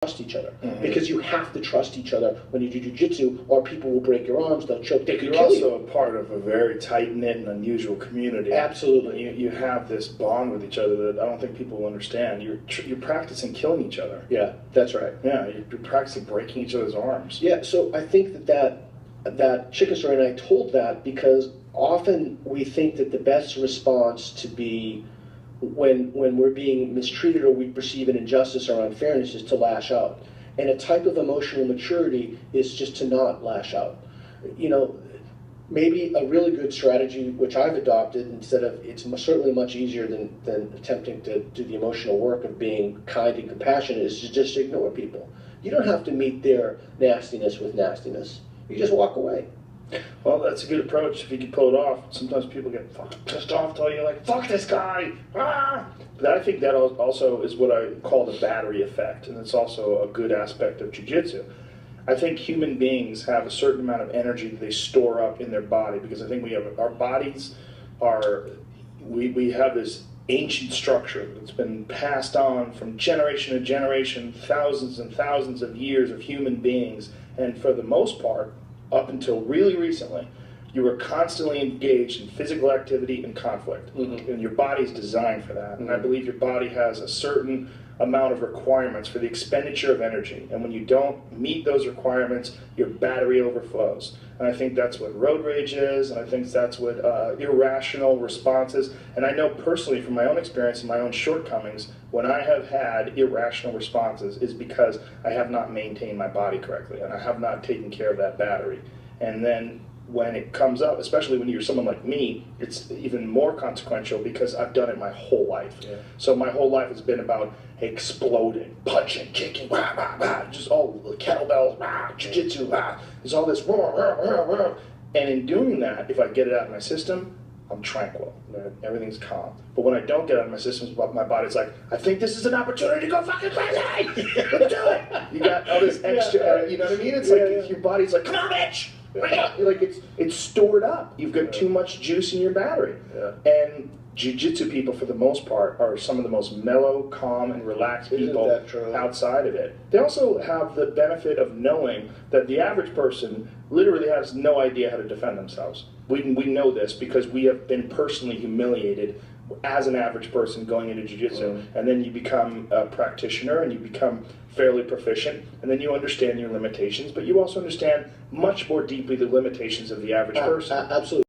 trust each other, because you have to trust each other when you do jujitsu, or people will break your arms, they'll choke, they could kill you. You're also a part of a very tight-knit and unusual community. Absolutely. You have this bond with each other that I don't think people will understand. You're practicing killing each other. Yeah, that's right. Yeah, you're practicing breaking each other's arms. Yeah, so I think that chicken story, and I told that because often we think that the best response to be when we're being mistreated or we perceive an injustice or unfairness is to lash out. And a type of emotional maturity is just to not lash out. You know, maybe a really good strategy, which I've adopted, instead of, it's certainly much easier than attempting to do the emotional work of being kind and compassionate, is to just ignore people. You don't have to meet their nastiness with nastiness. You just walk away. Well, that's a good approach if you can pull it off. Sometimes people get fucking pissed off, tell you like, fuck this guy, ah! But I think that also is what I call the battery effect, and it's also a good aspect of jiu-jitsu. I think human beings have a certain amount of energy that they store up in their body, because I think we have, our bodies are, we have this ancient structure that's been passed on from generation to generation, thousands and thousands of years of human beings, and for the most part, up until really recently, you were constantly engaged in physical activity and conflict. And your body's designed for that. And I believe your body has a certain amount of requirements for the expenditure of energy. And when you don't meet those requirements, your battery overflows. And I think that's what road rage is, and I think that's what irrational responses. And I know personally from my own experience and my own shortcomings, when I have had irrational responses is because I have not maintained my body correctly, and I have not taken care of that battery. And then when it comes up, especially when you're someone like me, it's even more consequential because I've done it my whole life. Yeah. So my whole life has been about exploding, punching, kicking, rah, rah, rah, just all kettlebells, rah, jiu-jitsu, rah. There's all this, rah, rah, rah, rah. And in doing that, if I get it out of my system, I'm tranquil. Everything's calm. But when I don't get out of my system, my body's like, I think this is an opportunity to go fucking crazy. Let's do it. You got all this extra, you know what I mean? It's like your body's like, come on, bitch. Like it's stored up. You've got too much juice in your battery. And jiu-jitsu people, for the most part, are some of the most mellow, calm, and relaxed people outside of it. They also have the benefit of knowing that the average person literally has no idea how to defend themselves. We know this because we have been personally humiliated as an average person going into jiu-jitsu, and then you become a practitioner and you become fairly proficient, and then you understand your limitations, but you also understand much more deeply the limitations of the average person. Absolutely.